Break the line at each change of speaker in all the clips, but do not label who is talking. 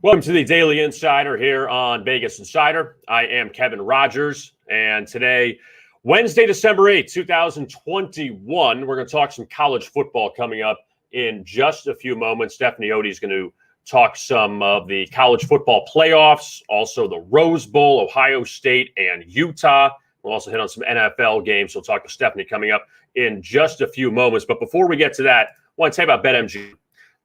Welcome to the Daily Insider here on Vegas Insider. I am Kevin Rogers, and today, Wednesday, December 8th, 2021, we're going to talk some college football coming up in just a few moments. Stephanie Otey is going to talk some of the college football playoffs, also the Rose Bowl, Ohio State and Utah. We'll also hit on some NFL games. We'll talk to Stephanie coming up in just a few moments. But before we get to that, I want to tell you about BetMGM.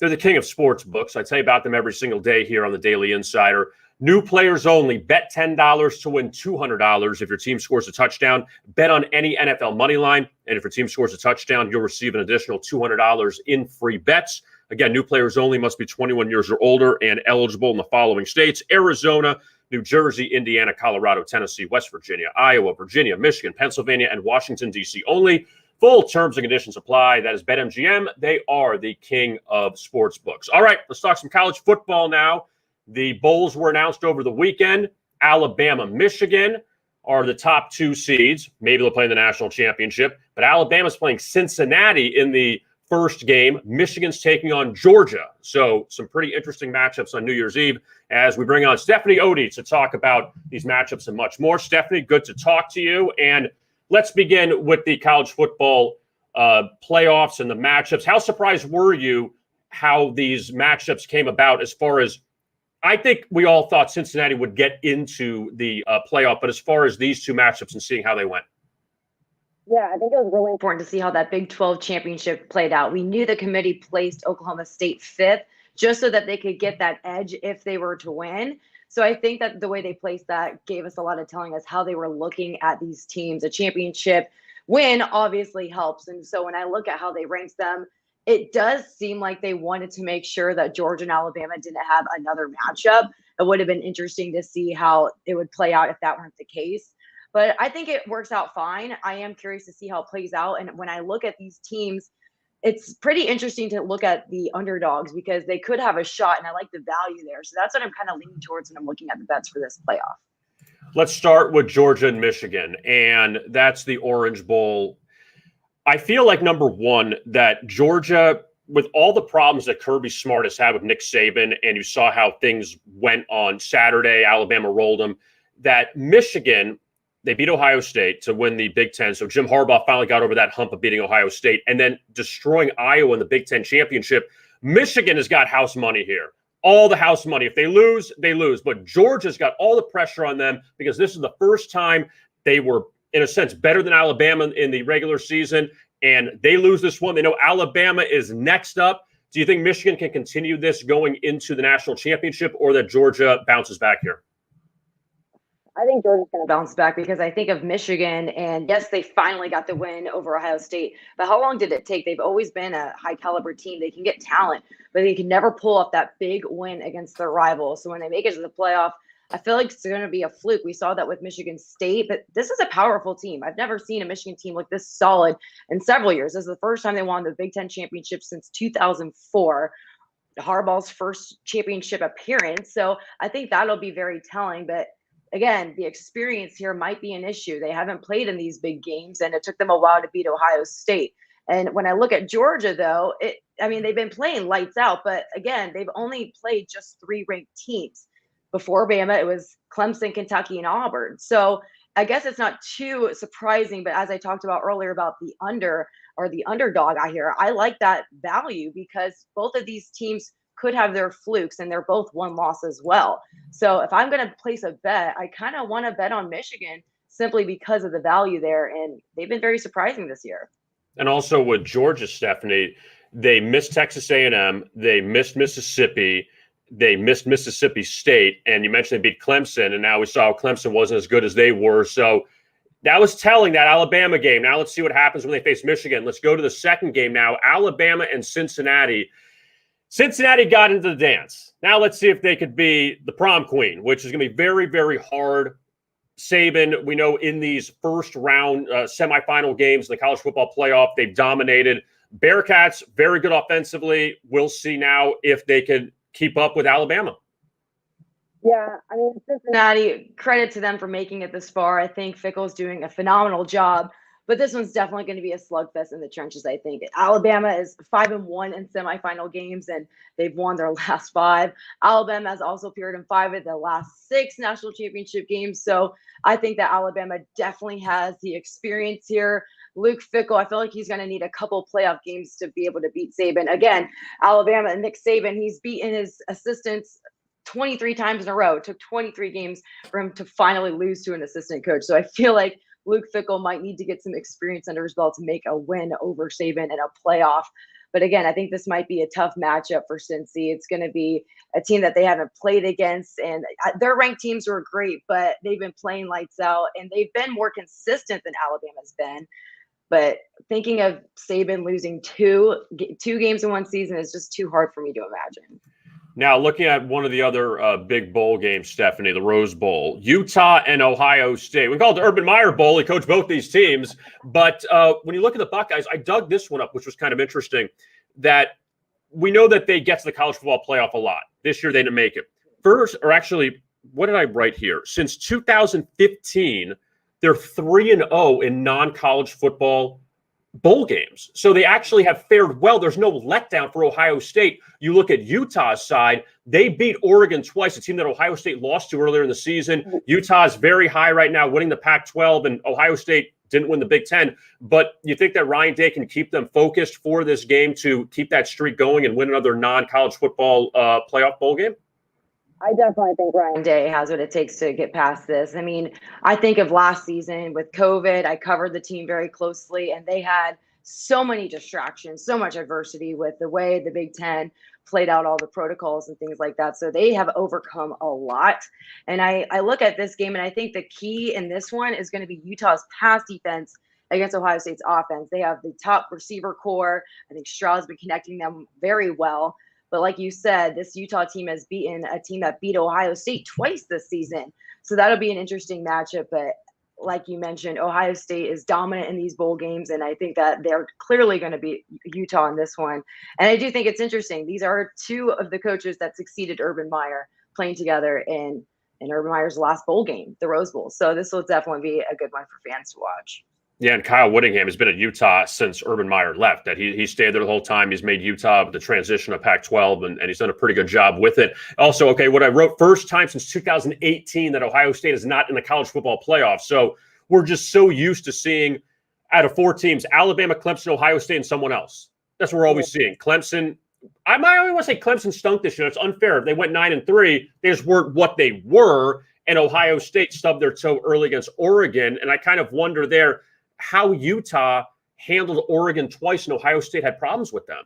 They're the king of sports books. I tell you about them every single day here on the Daily Insider. New players only. Bet $10 to win $200 if your team scores a touchdown. Bet on any NFL money line. And if your team scores a touchdown, you'll receive an additional $200 in free bets. Again, new players only, must be 21 years or older and eligible in the following states: Arizona, New Jersey, Indiana, Colorado, Tennessee, West Virginia, Iowa, Virginia, Michigan, Pennsylvania, and Washington, D.C. only. Full terms and conditions apply. That is BetMGM. They are the king of sports books. All right, let's talk some college football now. The bowls were announced over the weekend. Alabama, Michigan are the top two seeds. Maybe they'll play in the national championship. But Alabama's playing Cincinnati in the first game. Michigan's taking on Georgia. So some pretty interesting matchups on New Year's Eve as we bring on Stephanie Otey to talk about these matchups and much more. Stephanie, good to talk to you. And let's begin with the college football playoffs and the matchups. How surprised were you how these matchups came about? As far as, I think we all thought Cincinnati would get into the playoff, but as far as these two matchups and seeing how they went.
Yeah, I think it was really important to see how that Big 12 championship played out. We knew the committee placed Oklahoma State 5th just so that they could get that edge if they were to win. So I think that the way they placed that gave us a lot of telling us how they were looking at these teams. A championship win obviously helps. And so when I look at how they ranked them, it does seem like they wanted to make sure that Georgia and Alabama didn't have another matchup. It would have been interesting to see how it would play out if that weren't the case. But I think it works out fine. I am curious to see how it plays out. And when I look at these teams, it's pretty interesting to look at the underdogs because they could have a shot, and I like the value there. So that's what I'm kind of leaning towards when I'm looking at the bets for this playoff.
Let's start with Georgia and Michigan, and that's the Orange Bowl. I feel like, number one, that Georgia, with all the problems that Kirby Smart has had with Nick Saban, and you saw how things went on Saturday, Alabama rolled them, that Michigan, they beat Ohio State to win the Big Ten. So Jim Harbaugh finally got over that hump of beating Ohio State and then destroying Iowa in the Big Ten championship. Michigan has got house money here. All the house money. If they lose, they lose. But Georgia's got all the pressure on them because this is the first time they were, in a sense, better than Alabama in the regular season. And they lose this one. They know Alabama is next up. Do you think Michigan can continue this going into the national championship, or that Georgia bounces back here?
I think Georgia's going to bounce back because I think of Michigan, and yes, they finally got the win over Ohio State. But how long did it take? They've always been a high-caliber team. They can get talent, but they can never pull off that big win against their rival. So when they make it to the playoff, I feel like it's going to be a fluke. We saw that with Michigan State, but this is a powerful team. I've never seen a Michigan team look this solid in several years. This is the first time they won the Big Ten championship since 2004. Harbaugh's first championship appearance. So I think that'll be very telling, but again, the experience here might be an issue. They haven't played in these big games, and it took them a while to beat Ohio State. And when I look at Georgia, though, they've been playing lights out. But again, they've only played just 3 ranked teams. Before Bama, it was Clemson, Kentucky, and Auburn. So I guess it's not too surprising. But as I talked about earlier about the underdog, I like that value because both of these teams could have their flukes, and they're both one loss as well. So if I'm going to place a bet, I kind of want to bet on Michigan simply because of the value there. And they've been very surprising this year.
And also with Georgia, Stephanie, they missed Texas A&M. They missed Mississippi. They missed Mississippi State. And you mentioned they beat Clemson. And now we saw Clemson wasn't as good as they were. So that was telling, that Alabama game. Now let's see what happens when they face Michigan. Let's go to the second game now. Alabama and Cincinnati. Cincinnati got into the dance. Now let's see if they could be the prom queen, which is going to be very, very hard. Saban, we know in these first round semifinal games in the college football playoff, they've dominated. Bearcats, very good offensively. We'll see now if they can keep up with Alabama.
Yeah, I mean, Cincinnati, credit to them for making it this far. I think Fickell's doing a phenomenal job But this one's definitely going to be a slugfest in the trenches, I think. Alabama is 5-1 in semifinal games, and they've won their last 5. Alabama has also appeared in 5 of the last 6 national championship games. So I think that Alabama definitely has the experience here. Luke Fickell, I feel like he's going to need a couple playoff games to be able to beat Saban. Again, Alabama and Nick Saban, he's beaten his assistants 23 times in a row. It took 23 games for him to finally lose to an assistant coach. So I feel like Luke Fickell might need to get some experience under his belt to make a win over Saban in a playoff. But again, I think this might be a tough matchup for Cincy. It's going to be a team that they haven't played against, and their ranked teams were great, but they've been playing lights out, and they've been more consistent than Alabama's been. But thinking of Saban losing two games in one season is just too hard for me to imagine.
Now, looking at one of the other big bowl games, Stephanie, the Rose Bowl, Utah and Ohio State. We call it the Urban Meyer Bowl. He coached both these teams. But when you look at the Buckeyes, I dug this one up, which was kind of interesting, that we know that they get to the college football playoff a lot. This year, they didn't make it. First, or actually, what did I write here? Since 2015, they're 3-0 in non-college football bowl games. So they actually have fared well. There's no letdown for Ohio State. You look at Utah's side, they beat Oregon twice, a team that Ohio State lost to earlier in the season. Utah is very high right now, winning the Pac-12, and Ohio State didn't win the Big Ten. But you think that Ryan Day can keep them focused for this game to keep that streak going and win another non-college football playoff bowl game?
I definitely think Ryan Day has what it takes to get past this. I mean, I think of last season with COVID, I covered the team very closely, and they had so many distractions, so much adversity with the way the Big Ten played out all the protocols and things like that. So they have overcome a lot. And I look at this game, and I think the key in this one is going to be Utah's pass defense against Ohio State's offense. They have the top receiver core. I think Stroud's been connecting them very well. But like you said, this Utah team has beaten a team that beat Ohio State twice this season. So that'll be an interesting matchup. But like you mentioned, Ohio State is dominant in these bowl games, and I think that they're clearly going to beat Utah in this one. And I do think it's interesting. These are 2 of the coaches that succeeded Urban Meyer playing together in Urban Meyer's last bowl game, the Rose Bowl. So this will definitely be a good one for fans to watch.
Yeah, and Kyle Whittingham has been at Utah since Urban Meyer left. That he stayed there the whole time. He's made Utah the transition of Pac-12, and he's done a pretty good job with it. Also, okay, what I wrote, first time since 2018 that Ohio State is not in the college football playoff. So we're just so used to seeing out of 4 teams, Alabama, Clemson, Ohio State, and someone else. That's what we're always seeing. Clemson, I might only want to say Clemson stunk this year. It's unfair. They went 9-3. They just weren't what they were, and Ohio State stubbed their toe early against Oregon. And I kind of wonder there, how Utah handled Oregon twice and Ohio State had problems with them.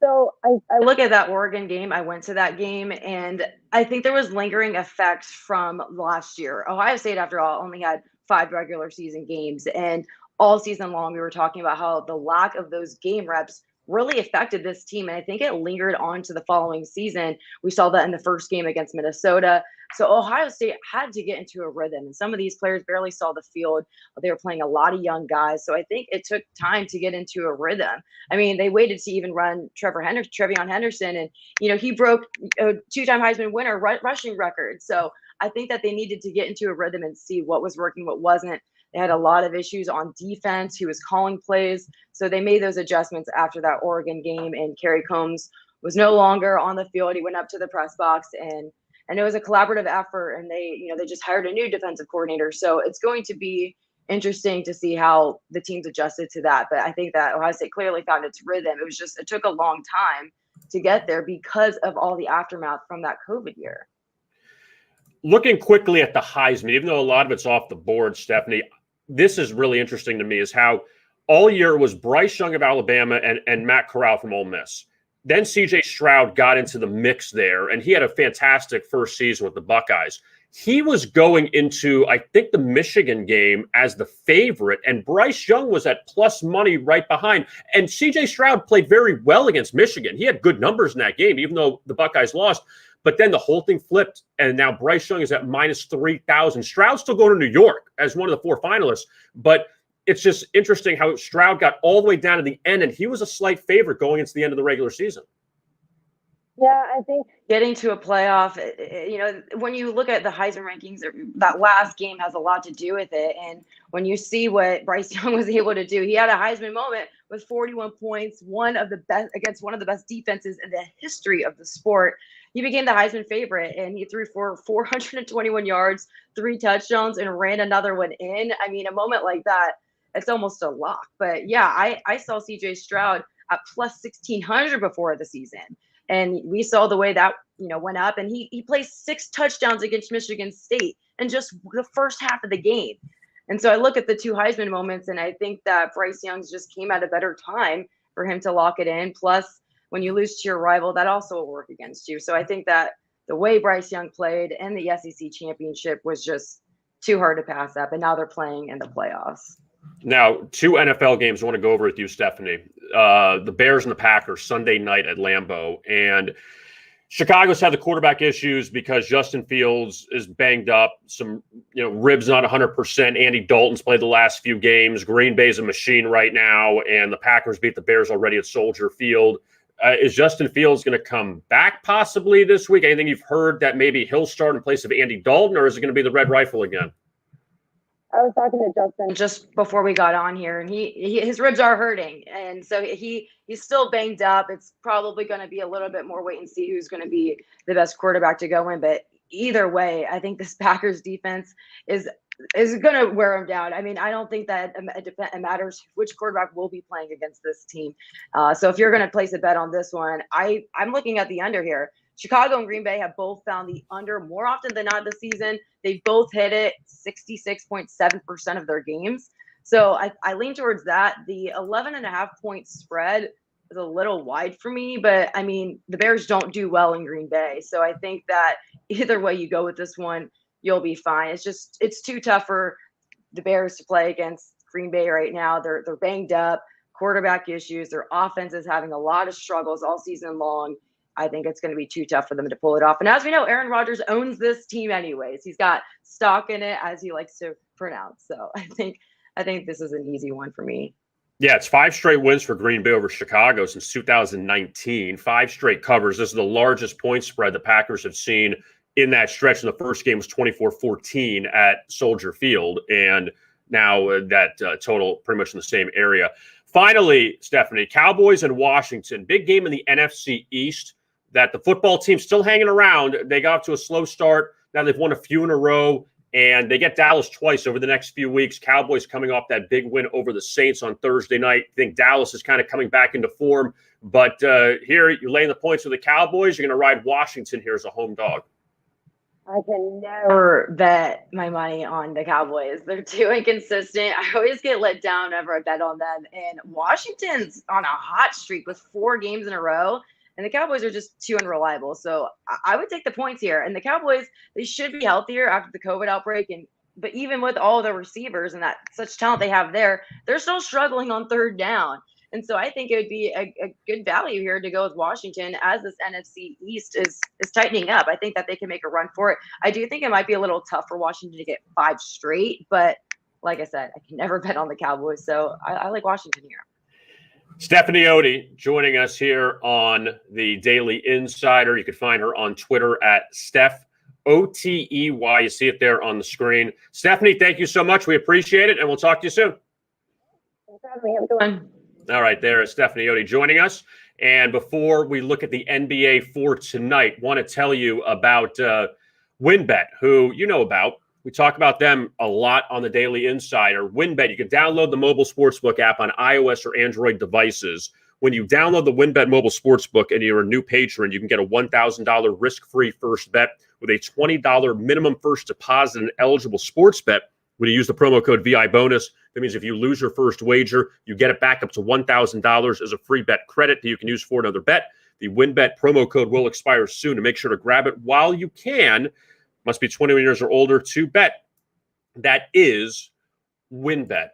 So I look at that Oregon game. I went to that game, and I think there was lingering effects from last year. Ohio State, after all, only had 5 regular season games. And all season long, we were talking about how the lack of those game reps really affected this team. And I think it lingered on to the following season. We saw that in the first game against Minnesota. So Ohio State had to get into a rhythm, and some of these players barely saw the field. They were playing a lot of young guys. So I think it took time to get into a rhythm. I mean, they waited to even run Trevion Henderson, and, he broke a 2-time Heisman winner rushing record. So I think that they needed to get into a rhythm and see what was working, what wasn't. They had a lot of issues on defense. He was calling plays. So they made those adjustments after that Oregon game, and Kerry Combs was no longer on the field. He went up to the press box, and it was a collaborative effort, and they just hired a new defensive coordinator. So it's going to be interesting to see how the teams adjusted to that. But I think that Ohio State clearly found its rhythm. It took a long time to get there because of all the aftermath from that COVID year.
Looking quickly at the Heisman, even though a lot of it's off the board, Stephanie, this is really interesting to me, is how all year it was Bryce Young of Alabama and Matt Corral from Ole Miss. Then C.J. Stroud got into the mix there, and he had a fantastic first season with the Buckeyes. He was going into, I think, the Michigan game as the favorite, and Bryce Young was at plus money right behind. And C.J. Stroud played very well against Michigan. He had good numbers in that game, even though the Buckeyes lost. But then the whole thing flipped, and now Bryce Young is at minus 3,000. Stroud's still going to New York as one of the 4 finalists, but it's just interesting how Stroud got all the way down to the end, and he was a slight favorite going into the end of the regular season.
Yeah, I think getting to a playoff, when you look at the Heisman rankings, that last game has a lot to do with it. And when you see what Bryce Young was able to do, he had a Heisman moment with 41 points, one of the best against one of the best defenses in the history of the sport. He became the Heisman favorite, and he threw for 421 yards, 3 touchdowns, and ran another one in. I mean, a moment like that, it's almost a lock. But yeah, I saw CJ Stroud at plus 1,600 before the season. And we saw the way that, went up, and he placed 6 touchdowns against Michigan State in just the first half of the game. And so I look at the 2 Heisman moments, and I think that Bryce Young's just came at a better time for him to lock it in. Plus, when you lose to your rival, that also will work against you. So I think that the way Bryce Young played in the SEC championship was just too hard to pass up. And now they're playing in the playoffs.
Now, 2 NFL games I want to go over with you, Stephanie. The Bears and the Packers Sunday night at Lambeau. And Chicago's had the quarterback issues because Justin Fields is banged up. Some, ribs not 100%. Andy Dalton's played the last few games. Green Bay's a machine right now. And the Packers beat the Bears already at Soldier Field. Is Justin Fields going to come back possibly this week? Anything you've heard that maybe he'll start in place of Andy Dalton, or is it going to be the Red Rifle again?
I was talking to Justin just before we got on here, and his ribs are hurting, and so he's still banged up. It's probably going to be a little bit more wait and see who's going to be the best quarterback to go in. But either way, I think this Packers defense is going to wear him down. I mean, I don't think that it matters which quarterback will be playing against this team. So if you're going to place a bet on this one, I'm looking at the under here. Chicago and Green Bay have both found the under more often than not this season. They both hit it 66.7% of their games. So I lean towards that. The 11.5-point spread is a little wide for me, but I mean, the Bears don't do well in Green Bay. So I think that either way you go with this one, you'll be fine. It's too tough for the Bears to play against Green Bay right now. They're banged up, quarterback issues. Their offense is having a lot of struggles all season long. I think it's going to be too tough for them to pull it off. And as we know, Aaron Rodgers owns this team anyways. He's got stock in it, as he likes to pronounce. So I think this is an easy one for me.
Yeah, it's 5 straight wins for Green Bay over Chicago since 2019. 5 straight covers. This is the largest point spread the Packers have seen in that stretch. And the first game was 24-14 at Soldier Field. And now that total pretty much in the same area. Finally, Stephanie, Cowboys and Washington. Big game in the NFC East. That the football team's still hanging around. They got off to a slow start. Now they've won a few in a row, and they get Dallas twice over the next few weeks. Cowboys coming off that big win over the Saints on Thursday night. I think Dallas is kind of coming back into form. But here, you're laying the points with the Cowboys. You're going to ride Washington here as a home dog.
I can never bet my money on the Cowboys. They're too inconsistent. I always get let down whenever I bet on them. And Washington's on a hot streak with 4 games in a row. And the Cowboys are just too unreliable. So I would take the points here. And the Cowboys, they should be healthier after the COVID outbreak. But even with all the receivers and that such talent they have there, they're still struggling on third down. And so I think it would be a good value here to go with Washington as this NFC East is tightening up. I think that they can make a run for it. I do think it might be a little tough for Washington to get 5 straight. But like I said, I can never bet on the Cowboys. So I like Washington here.
Stephanie Otey joining us here on the Daily Insider. You can find her on Twitter at Steph Otey. You see it there on the screen. Stephanie, thank you so much. We appreciate it, and we'll talk to you soon.
Thanks for having me. Have a good one.
All right, there is Stephanie Otey joining us. And before we look at the NBA for tonight, want to tell you about WynnBET, who you know about. We talk about them a lot on the Daily Insider. WynnBET, you can download the mobile sportsbook app on iOS or Android devices. When you download the WynnBET mobile sportsbook and you're a new patron, you can get a $1,000 risk-free first bet with a $20 minimum first deposit and eligible sports bet. When you use the promo code VI bonus, that means if you lose your first wager, you get it back up to $1,000 as a free bet credit that you can use for another bet. The WynnBET promo code will expire soon, to make sure to grab it while you can. Must be 21 years or older to bet. That is WynnBET.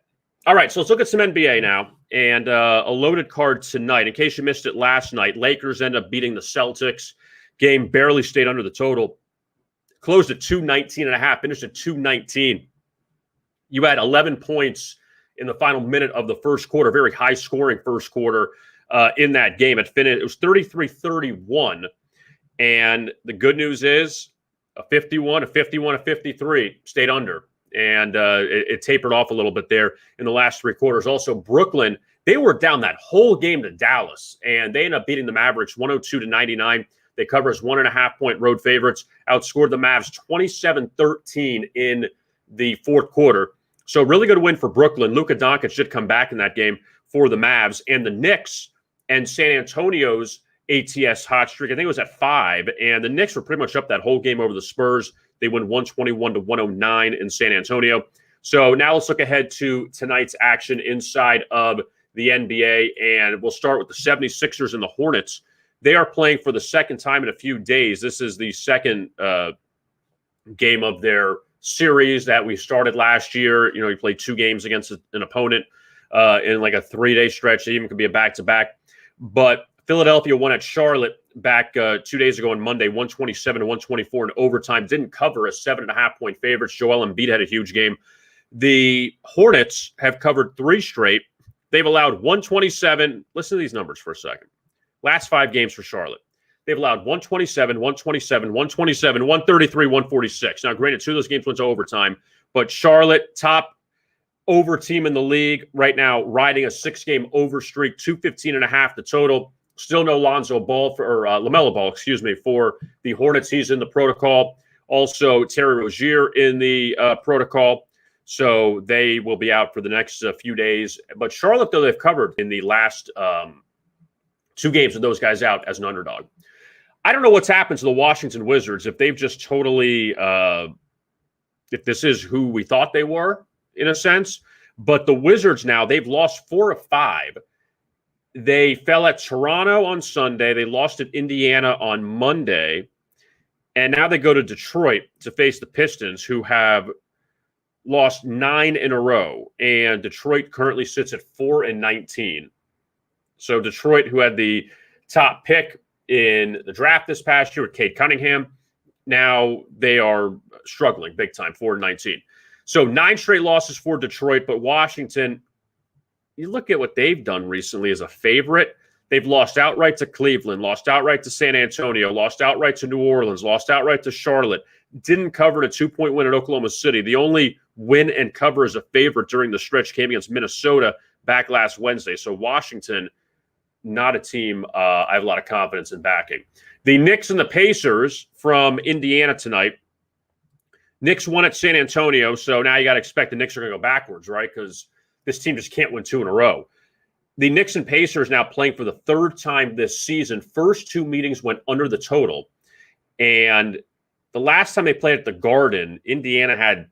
All right, so let's look at some NBA now. And a loaded card tonight. In case you missed it last night, Lakers end up beating the Celtics. Game barely stayed under the total. Closed at 219.5, finished at 219. You had 11 points in the final minute of the first quarter, very high-scoring first quarter in that game. It was 33-31. And the good news is a 51, a 51, a 53 stayed under. And it tapered off a little bit there in the last three quarters. Also, Brooklyn, they were down that whole game to Dallas, and they ended up beating the Mavericks 102-99. They cover as 1.5-point road favorites, outscored the Mavs 27-13 in the fourth quarter. So really good win for Brooklyn. Luka Doncic did come back in that game for the Mavs. And the Knicks and San Antonio's ATS hot streak, I think it was at 5. And the Knicks were pretty much up that whole game over the Spurs. They win 121-109 in San Antonio. So now let's look ahead to tonight's action inside of the NBA. And we'll start with the 76ers and the Hornets. They are playing for the second time in a few days. This is the second game of their series that we started last year. You know, you play 2 games against an opponent in like a 3-day stretch. It even could be a back-to-back. But Philadelphia won at Charlotte back 2 days ago on Monday, 127-124 in overtime. Didn't cover as 7.5-point favorites. Joel Embiid had a huge game. The Hornets have covered 3 straight. They've allowed 127. Listen to these numbers for a second. Last 5 games for Charlotte. They've allowed 127, 127, 127, 133, 146. Now, granted, 2 of those games went to overtime, but Charlotte, top over team in the league right now, riding a 6-game over streak, 215.5 the total. Still no Lonzo Ball or LaMelo Ball, for the Hornets. He's in the protocol. Also, Terry Rozier in the protocol. So they will be out for the next few days. But Charlotte, though, they've covered in the last 2 games with those guys out as an underdog. I don't know what's happened to the Washington Wizards, if they've just totally if this is who we thought they were, in a sense. But the Wizards now, they've lost 4 of 5. They fell at Toronto on Sunday. They lost at Indiana on Monday. And now they go to Detroit to face the Pistons, who have lost 9 in a row. And Detroit currently sits at 4-19. So Detroit, who had the top pick in the draft this past year with Cade Cunningham, now they are struggling big time, 4-19. So 9 straight losses for Detroit, but Washington, you look at what they've done recently as a favorite. They've lost outright to Cleveland, lost outright to San Antonio, lost outright to New Orleans, lost outright to Charlotte, didn't cover a 2-point win at Oklahoma City. The only win and cover as a favorite during the stretch came against Minnesota back last Wednesday. So Washington, not a team I have a lot of confidence in backing. The Knicks and the Pacers from Indiana tonight. Knicks won at San Antonio, so now you got to expect the Knicks are going to go backwards, right? Because this team just can't win 2 in a row. The Knicks and Pacers now playing for the 3rd time this season. First 2 meetings went under the total. And the last time they played at the Garden, Indiana had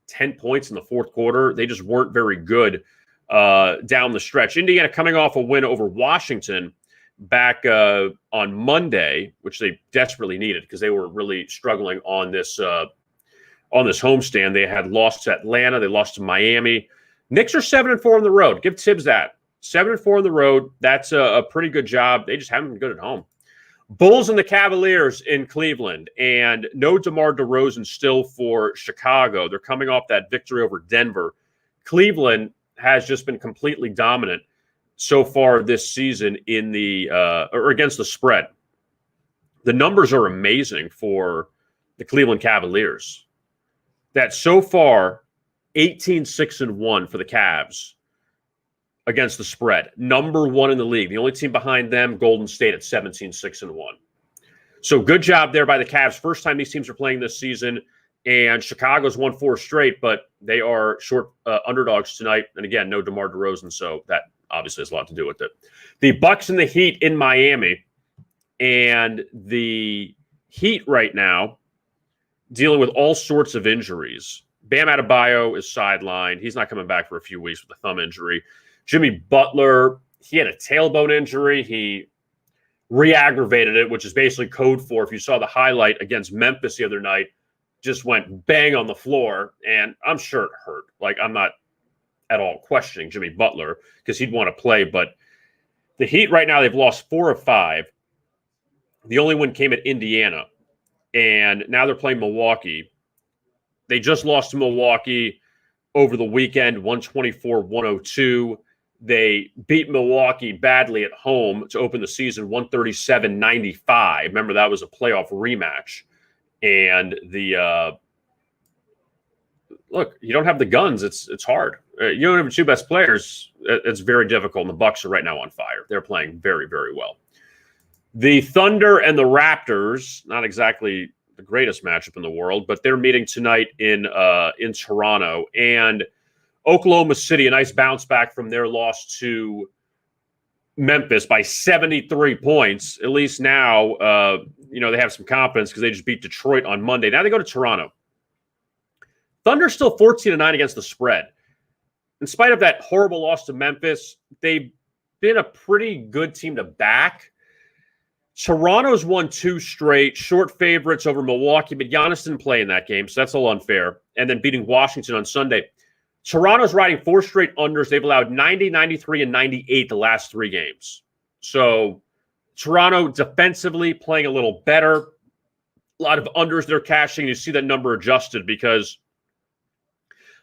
10 points in the fourth quarter. They just weren't very good down the stretch. Indiana coming off a win over Washington back on Monday, which they desperately needed because they were really struggling on this homestand. They had lost to Atlanta. They lost to Miami. Knicks are 7-4 on the road. Give Tibbs that. 7-4 on the road. That's a pretty good job. They just haven't been good at home. Bulls and the Cavaliers in Cleveland, and no DeMar DeRozan still for Chicago. They're coming off that victory over Denver. Cleveland has just been completely dominant so far this season in the or against the spread. The numbers are amazing for the Cleveland Cavaliers. That so far 18-6-1 for the Cavs against the spread. Number 1 in the league. The only team behind them, Golden State, at 17-6-1. So good job there by the Cavs. First time these teams are playing this season. And Chicago's won 4 straight, but they are short underdogs tonight. And again, no DeMar DeRozan, so that obviously has a lot to do with it. The Bucks and the Heat in Miami. And the Heat right now dealing with all sorts of injuries. Bam Adebayo is sidelined. He's not coming back for a few weeks with a thumb injury. Jimmy Butler, he had a tailbone injury. He re-aggravated it, which is basically code for, if you saw the highlight against Memphis the other night, just went bang on the floor, and I'm sure it hurt. Like, I'm not at all questioning Jimmy Butler because he'd want to play, but the Heat right now, they've lost 4 of 5. The only win came at Indiana, and now they're playing Milwaukee. They just lost to Milwaukee over the weekend, 124-102. They beat Milwaukee badly at home to open the season 137-95. Remember, that was a playoff rematch. And look, you don't have the guns. It's hard. You don't have the two best players. It's very difficult. And the Bucks are right now on fire. They're playing very, very well. The Thunder and the Raptors, not exactly the greatest matchup in the world, but they're meeting tonight in Toronto. And Oklahoma City, a nice bounce back from their loss to Memphis by 73 points. At least now, they have some confidence because they just beat Detroit on Monday. Now they go to Toronto. Thunder still 14-9 against the spread. In spite of that horrible loss to Memphis, they've been a pretty good team to back. Toronto's won 2 straight, short favorites over Milwaukee, but Giannis didn't play in that game, so that's a little unfair. And then beating Washington on Sunday. Toronto's riding 4 straight unders. They've allowed 90, 93, and 98 the last 3 games. So Toronto defensively playing a little better. A lot of unders they're cashing. You see that number adjusted because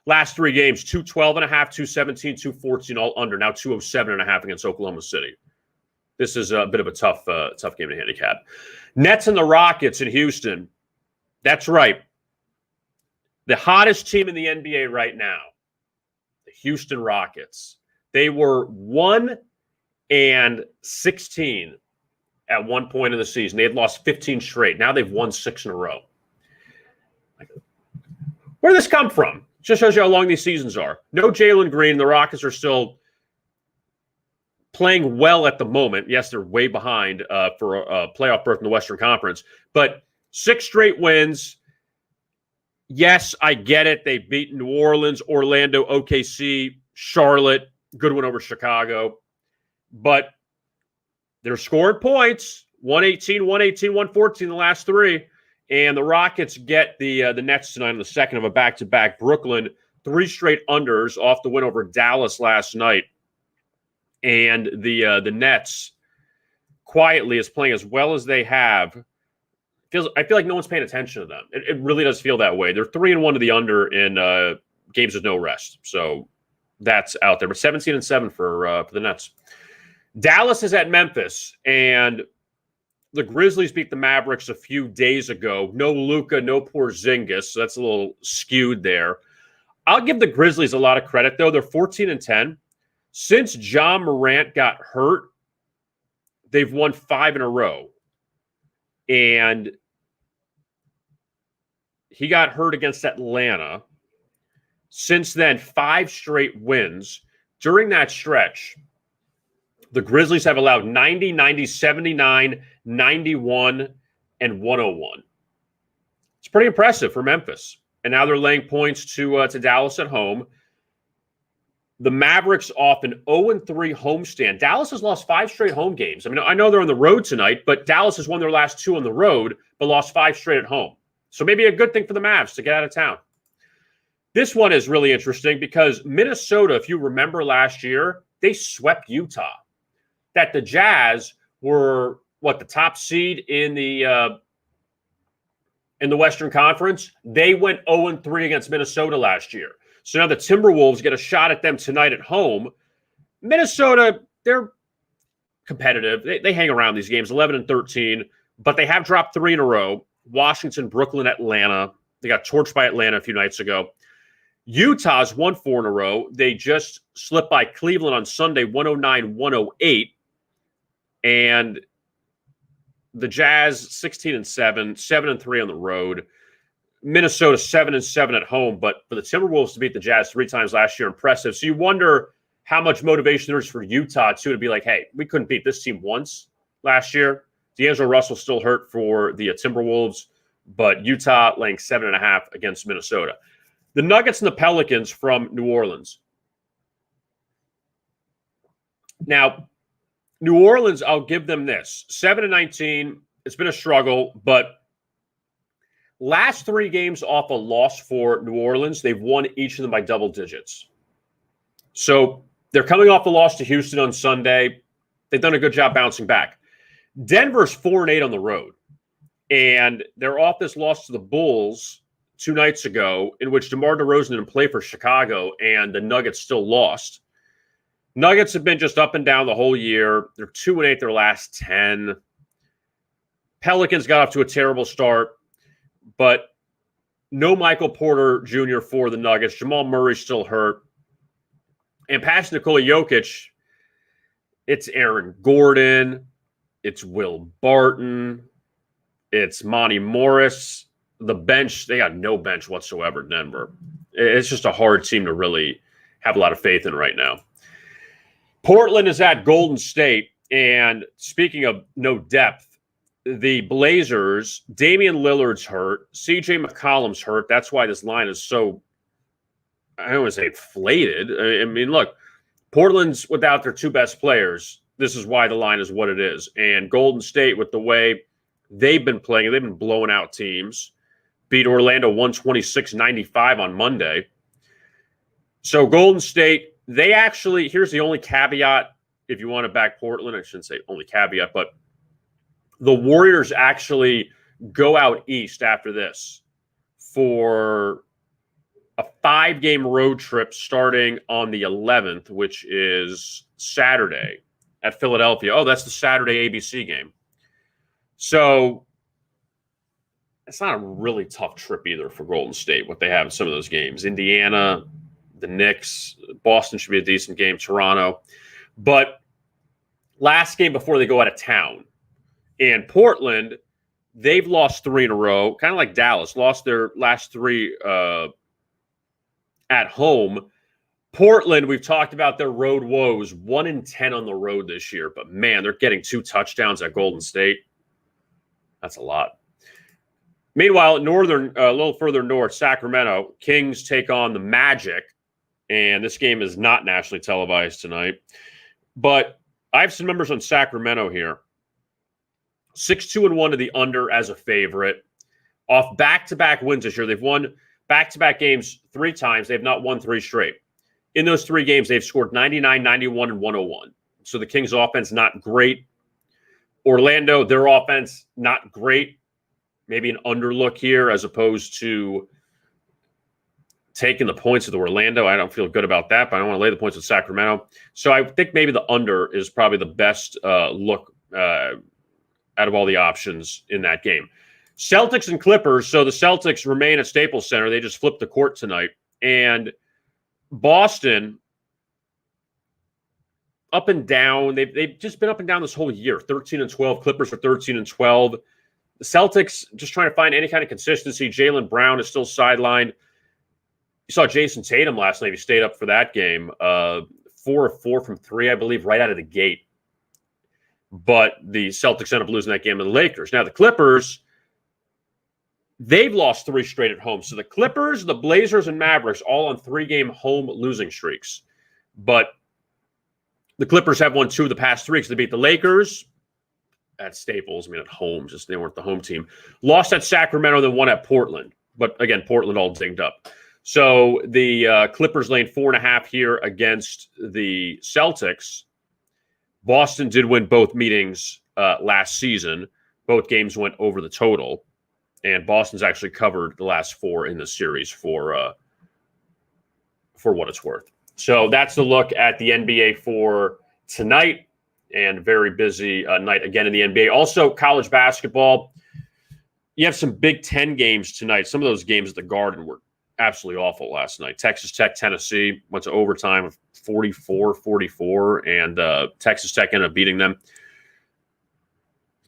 last 3 games, 212.5, 217, 214, all under. Now 207.5 against Oklahoma City. This is a bit of a tough game to handicap. Nets and the Rockets in Houston. That's right. The hottest team in the NBA right now, the Houston Rockets. They were 1-16 at one point in the season. They had lost 15 straight. Now they've won 6 in a row. Where did this come from? Just shows you how long these seasons are. No Jalen Green. The Rockets are still playing well at the moment. Yes, they're way behind for a playoff berth in the Western Conference, but 6 straight wins. Yes, I get it. They beat New Orleans, Orlando, OKC, Charlotte. Good one over Chicago. But they're scoring points. 118, 118, 114 the last 3. And the Rockets get the Nets tonight on the second of a back-to-back. Brooklyn, 3 straight unders off the win over Dallas last night. And the Nets quietly is playing as well as they have. I feel like no one's paying attention to them. It really does feel that way. They're 3-1 to the under in games with no rest. So that's out there. But 17-7 for the Nets. Dallas is at Memphis, and the Grizzlies beat the Mavericks a few days ago. No Luka, no Porzingis, so that's a little skewed there. I'll give the Grizzlies a lot of credit, though. They're 14-10. Since John Morant got hurt, they've won 5 in a row. And he got hurt against Atlanta. Since then, 5 straight wins. During that stretch, the Grizzlies have allowed 90, 90, 79, 91, and 101. It's pretty impressive for Memphis. And now they're laying points to Dallas at home. The Mavericks off an 0-3 homestand. Dallas has lost 5 straight home games. I mean, I know they're on the road tonight, but Dallas has won their last 2 on the road, but lost 5 straight at home. So maybe a good thing for the Mavs to get out of town. This one is really interesting because Minnesota, if you remember last year, they swept Utah. That the Jazz were, the top seed in the Western Conference? They went 0-3 against Minnesota last year. So now the Timberwolves get a shot at them tonight at home. Minnesota, they're competitive. They hang around these games, 11-13, but they have dropped 3 in a row. Washington, Brooklyn, Atlanta. They got torched by Atlanta a few nights ago. Utah's won 4 in a row. They just slipped by Cleveland on Sunday, 109-108. And the Jazz, 16-7, 7-3 on the road. Minnesota 7-7 at home, but for the Timberwolves to beat the Jazz 3 times last year, impressive. So you wonder how much motivation there is for Utah too to be like, hey, we couldn't beat this team once last year. D'Angelo Russell still hurt for the Timberwolves, but Utah laying 7.5 against Minnesota. The Nuggets and the Pelicans from New Orleans. Now, New Orleans, I'll give them this: 7-19. It's been a struggle, but last 3 games off a loss for New Orleans, they've won each of them by double digits. So they're coming off a loss to Houston on Sunday. They've done a good job bouncing back. Denver's 4-8 on the road, and they're off this loss to the Bulls 2 nights ago, in which DeMar DeRozan didn't play for Chicago, and the Nuggets still lost. Nuggets have been just up and down the whole year. They're 2-8 their last 10. Pelicans got off to a terrible start, but no Michael Porter Jr. for the Nuggets. Jamal Murray's still hurt. And past Nikola Jokic, it's Aaron Gordon, it's Will Barton, it's Monty Morris. The bench, they got no bench whatsoever, Denver. It's just a hard team to really have a lot of faith in right now. Portland is at Golden State, and speaking of no depth, the Blazers, Damian Lillard's hurt, CJ McCollum's hurt. That's why this line is so, I don't want to say inflated. I mean, look, Portland's without their two best players. This is why the line is what it is. And Golden State, with the way they've been playing, they've been blowing out teams, beat Orlando 126-95 on Monday. So Golden State, they actually, here's the only caveat, if you want to back Portland, I shouldn't say only caveat, but the Warriors actually go out east after this for a 5-game road trip starting on the 11th, which is Saturday at Philadelphia. Oh, that's the Saturday ABC game. So it's not a really tough trip either for Golden State, what they have in some of those games. Indiana, the Knicks, Boston should be a decent game, Toronto. But last game before they go out of town, and Portland, they've lost 3 in a row, kind of like Dallas, lost their last 3 at home. Portland, we've talked about their road woes, 1-10 on the road this year. But, man, they're getting 2 touchdowns at Golden State. That's a lot. Meanwhile, a little further north, Sacramento, Kings take on the Magic. And this game is not nationally televised tonight. But I have some numbers on Sacramento here. 6-2-1 to the under as a favorite. Off back-to-back wins this year. They've won back-to-back games 3 times. They've not won 3 straight. In those 3 games, they've scored 99, 91, and 101. So the Kings' offense, not great. Orlando, their offense, not great. Maybe an underlook here as opposed to taking the points with Orlando. I don't feel good about that, but I don't want to lay the points with Sacramento. So I think maybe the under is probably the best look out of all the options in that game. Celtics and Clippers. So the Celtics remain at Staples Center. They just flipped the court tonight. And Boston, up and down. They've just been up and down this whole year. 13-12. Clippers are 13-12. The Celtics just trying to find any kind of consistency. Jaylen Brown is still sidelined. You saw Jason Tatum last night. He stayed up for that game. 4 of 4 from 3, I believe, right out of the gate. But the Celtics end up losing that game to the Lakers. Now, the Clippers, they've lost 3 straight at home. So the Clippers, the Blazers, and Mavericks all on 3-game home losing streaks. But the Clippers have won 2 of the past 3 because they beat the Lakers at Staples. I mean, at home, just they weren't the home team. Lost at Sacramento, then won at Portland. But again, Portland all dinged up. So the Clippers laying 4.5 here against the Celtics. Boston did win both meetings last season. Both games went over the total. And Boston's actually covered the last 4 in the series for what it's worth. So that's the look at the NBA for tonight. And very busy night again in the NBA. Also, college basketball. You have some Big Ten games tonight. Some of those games at the Garden were absolutely awful last night. Texas Tech, Tennessee went to overtime of 44-44, and Texas Tech ended up beating them.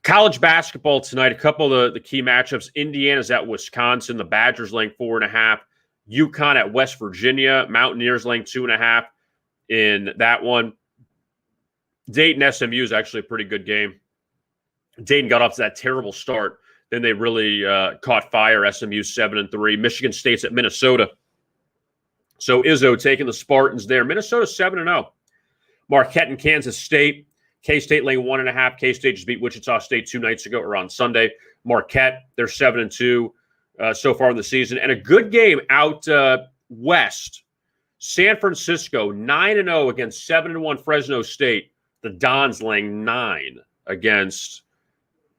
College basketball tonight, a couple of the key matchups. Indiana's at Wisconsin. The Badgers laying 4.5. UConn at West Virginia. Mountaineers laying 2.5 in that one. Dayton SMU is actually a pretty good game. Dayton got off to that terrible start. Then they really caught fire. SMU 7-3. Michigan State's at Minnesota. So Izzo taking the Spartans there. Minnesota 7-0. Marquette and Kansas State. K-State laying 1.5. K-State just beat Wichita State 2 nights ago or on Sunday. Marquette, they're 7-2 so far in the season. And a good game out west. San Francisco 9-0 against 7-1 Fresno State. The Dons laying 9 against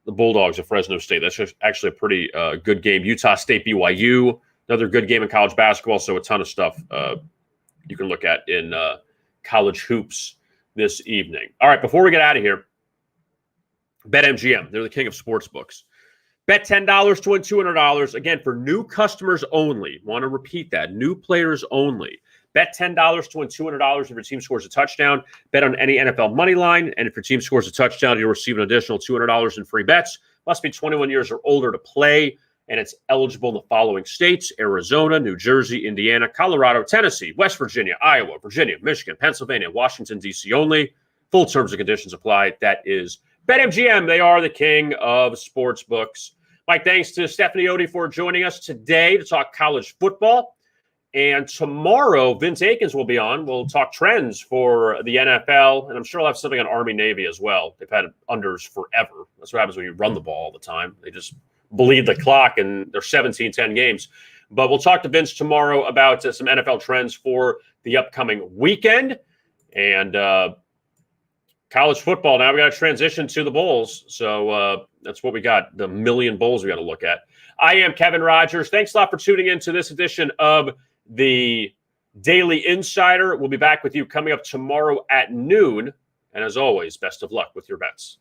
the Bulldogs of Fresno State. That's just actually a pretty good game. Utah State, BYU, another good game in college basketball. So a ton of stuff you can look at in college hoops this evening. All right, before we get out of here, BetMGM, they're the king of sports books. Bet $10 to win $200. Again, for new customers only. Want to repeat that. New players only. Bet $10 to win $200 if your team scores a touchdown. Bet on any NFL money line. And if your team scores a touchdown, you'll receive an additional $200 in free bets. Must be 21 years or older to play. And it's eligible in the following states: Arizona, New Jersey, Indiana, Colorado, Tennessee, West Virginia, Iowa, Virginia, Michigan, Pennsylvania, Washington, D.C. only. Full terms and conditions apply. That is BetMGM. They are the king of sports books. Mike, thanks to Stephanie Otey for joining us today to talk college football. And tomorrow, Vince Akins will be on. We'll talk trends for the NFL, and I'm sure I'll have something on Army-Navy as well. They've had unders forever. That's what happens when you run the ball all the time. They just bleed the clock, and they're 17-10 games. But we'll talk to Vince tomorrow about some NFL trends for the upcoming weekend. And college football, now we got to transition to the bowls. So that's what we got, the million bowls we got to look at. I am Kevin Rogers. Thanks a lot for tuning in to this edition of the Daily Insider. We'll be back with you coming up tomorrow at noon. And as always, best of luck with your bets.